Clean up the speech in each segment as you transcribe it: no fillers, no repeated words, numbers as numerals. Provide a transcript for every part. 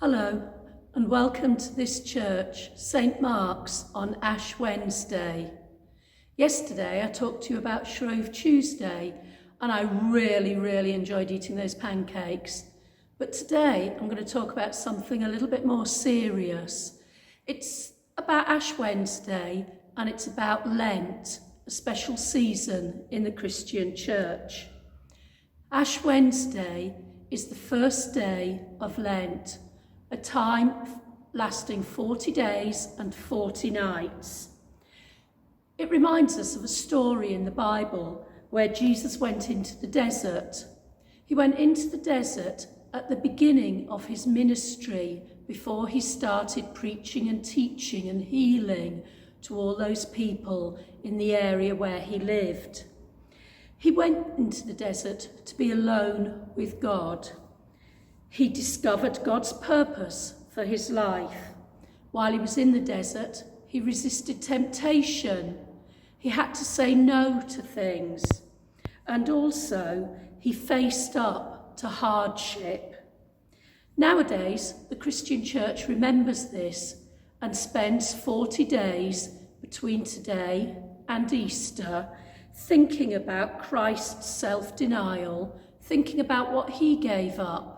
Hello and welcome to this church, St Mark's, on Ash Wednesday. Yesterday I talked to you about Shrove Tuesday and I really enjoyed eating those pancakes. But today I'm going to talk about something a little bit more serious. It's about Ash Wednesday and it's about Lent, a special season in the Christian church. Ash Wednesday is the first day of Lent, a time lasting 40 days and 40 nights. It reminds us of a story in the Bible where Jesus went into the desert. He went into the desert at the beginning of his ministry before he started preaching and teaching and healing to all those people in the area where he lived. He went into the desert to be alone with God. He discovered God's purpose for his life. While he was in the desert, he resisted temptation. He had to say no to things. And also, he faced up to hardship. Nowadays, the Christian church remembers this and spends 40 days between today and Easter thinking about Christ's self-denial, thinking about what he gave up.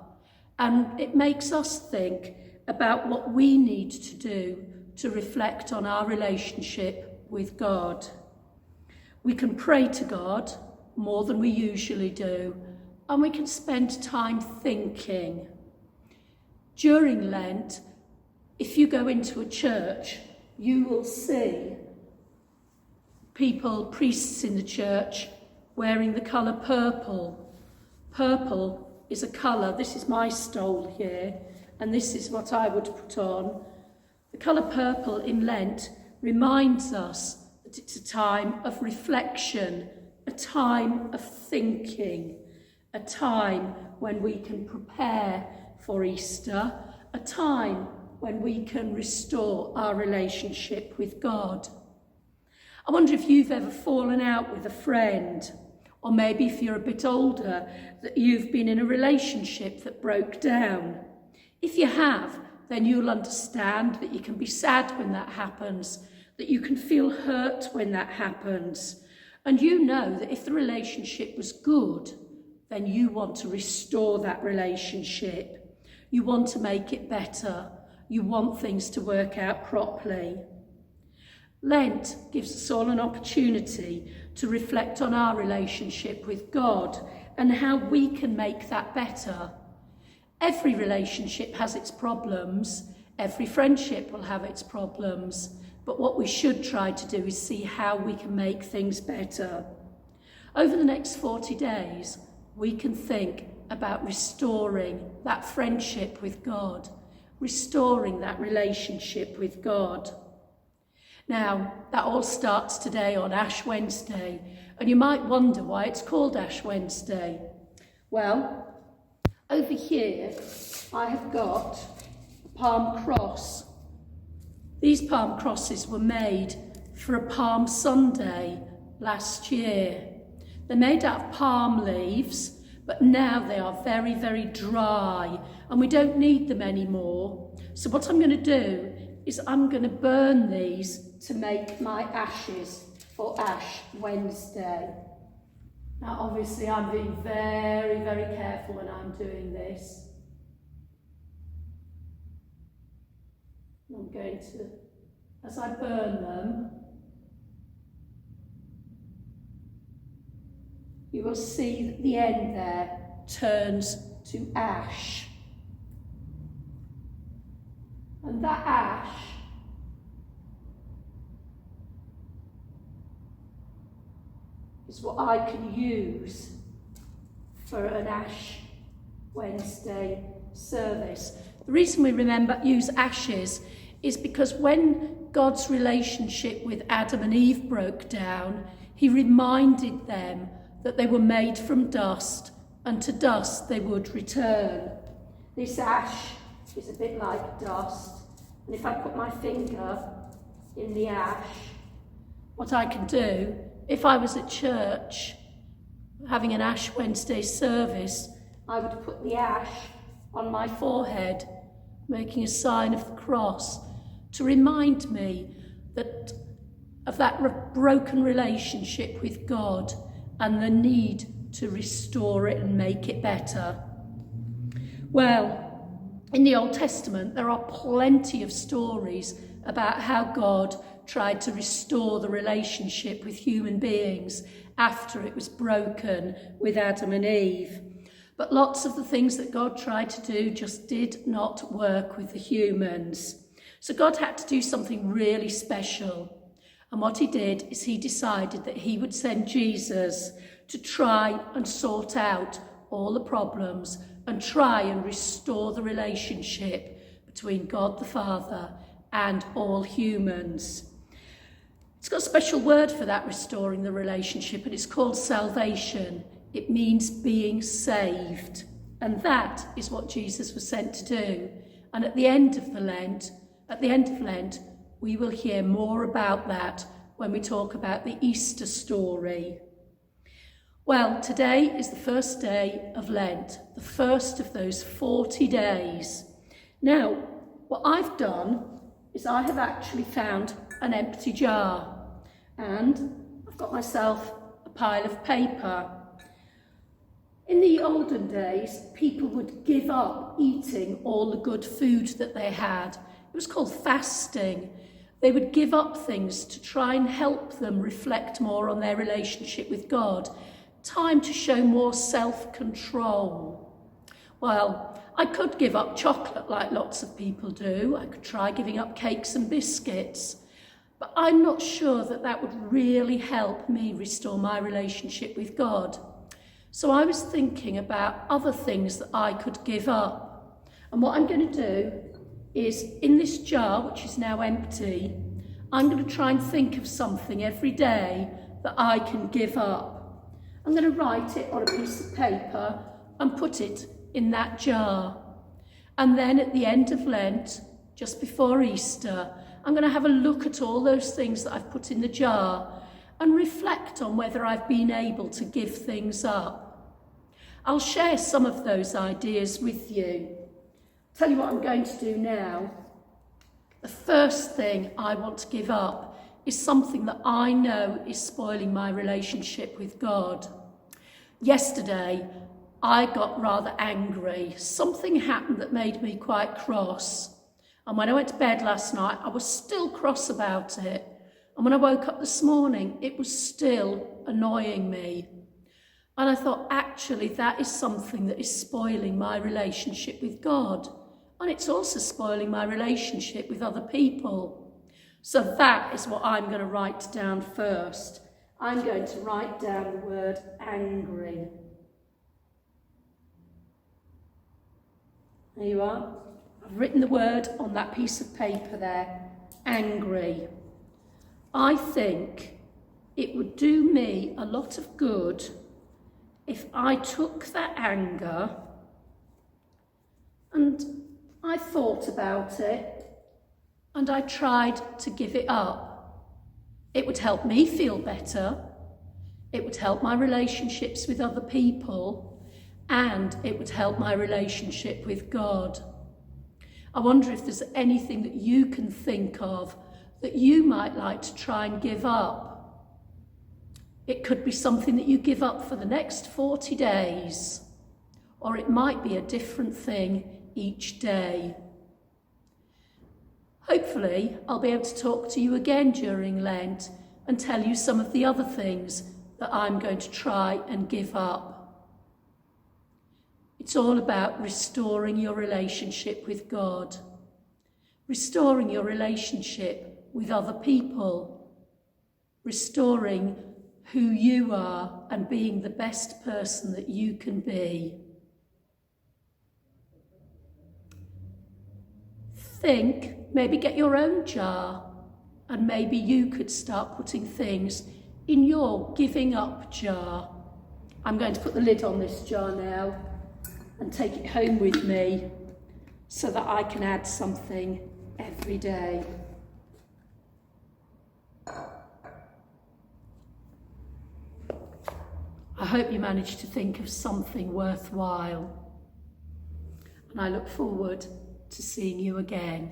And it makes us think about what we need to do to reflect on our relationship with God. We can pray to God more than we usually do, and we can spend time thinking. During Lent, if you go into a church, you will see priests in the church, wearing the colour purple. Purple is a colour, this is my stole here, and this is what I would put on. The colour purple in Lent reminds us that it's a time of reflection, a time of thinking, a time when we can prepare for Easter, a time when we can restore our relationship with God. I wonder if you've ever fallen out with a friend, or maybe if you're a bit older, that you've been in a relationship that broke down. If you have, then you'll understand that you can be sad when that happens, that you can feel hurt when that happens. And you know that if the relationship was good, then you want to restore that relationship. You want to make it better. You want things to work out properly. Lent gives us all an opportunity to reflect on our relationship with God and how we can make that better. Every relationship has its problems. Every friendship will have its problems. But what we should try to do is see how we can make things better. Over the next 40 days, we can think about restoring that friendship with God, restoring that relationship with God. Now, that all starts today on Ash Wednesday, and you might wonder why it's called Ash Wednesday. Well, over here I have got a palm cross. These palm crosses were made for a Palm Sunday last year. They're made out of palm leaves, but now they are very dry, and we don't need them anymore. So what I'm going to do is I'm going to burn these to make my ashes for Ash Wednesday. Now obviously I'm being very careful when I'm doing this. I'm going to, as I burn them, you will see that the end there turns to ash. And that ash is what I can use for an Ash Wednesday service. The reason we use ashes is because when God's relationship with Adam and Eve broke down, he reminded them that they were made from dust, and to dust they would return. This ash is a bit like dust, and if I put my finger in the ash, what I can do, if I was at church having an Ash Wednesday service, I would put the ash on my forehead making a sign of the cross to remind me that of that broken relationship with God and the need to restore it and make it better. Well, in the Old Testament, there are plenty of stories about how God tried to restore the relationship with human beings after it was broken with Adam and Eve. But lots of the things that God tried to do just did not work with the humans. So God had to do something really special. And what he did is he decided that he would send Jesus to try and sort out all the problems and try and restore the relationship between God the Father and all humans. It's got a special word for that, restoring the relationship, and it's called salvation. It means being saved. And that is what Jesus was sent to do. And at the end of Lent, we will hear more about that when we talk about the Easter story. Well, today is the first day of Lent, the first of those 40 days. Now, what I've done is I have actually found an empty jar, and I've got myself a pile of paper. In the olden days, people would give up eating all the good food that they had. It was called fasting. They would give up things to try and help them reflect more on their relationship with God. Time to show more self-control. Well, I could give up chocolate like lots of people do. I could try giving up cakes and biscuits. But I'm not sure that that would really help me restore my relationship with God. So I was thinking about other things that I could give up. And what I'm going to do is, in this jar, which is now empty, I'm going to try and think of something every day that I can give up. I'm going to write it on a piece of paper and put it in that jar. And then at the end of Lent, just before Easter, I'm going to have a look at all those things that I've put in the jar and reflect on whether I've been able to give things up. I'll share some of those ideas with you. Tell you what I'm going to do now. The first thing I want to give up is something that I know is spoiling my relationship with God. Yesterday, I got rather angry. Something happened that made me quite cross. And when I went to bed last night, I was still cross about it. And when I woke up this morning, it was still annoying me. And I thought, actually, that is something that is spoiling my relationship with God. And it's also spoiling my relationship with other people. So that is what I'm going to write down first. I'm going to write down the word angry. There you are. I've written the word on that piece of paper there, angry. I think it would do me a lot of good if I took that anger and I thought about it and I tried to give it up. It would help me feel better. It would help my relationships with other people, and it would help my relationship with God. I wonder if there's anything that you can think of that you might like to try and give up. It could be something that you give up for the next 40 days, or it might be a different thing each day. Hopefully, I'll be able to talk to you again during Lent and tell you some of the other things that I'm going to try and give up. It's all about restoring your relationship with God, restoring your relationship with other people, restoring who you are and being the best person that you can be. Think, maybe get your own jar, and maybe you could start putting things in your giving up jar. I'm going to put the lid on this jar now and take it home with me so that I can add something every day. I hope you managed to think of something worthwhile, and I look forward to seeing you again.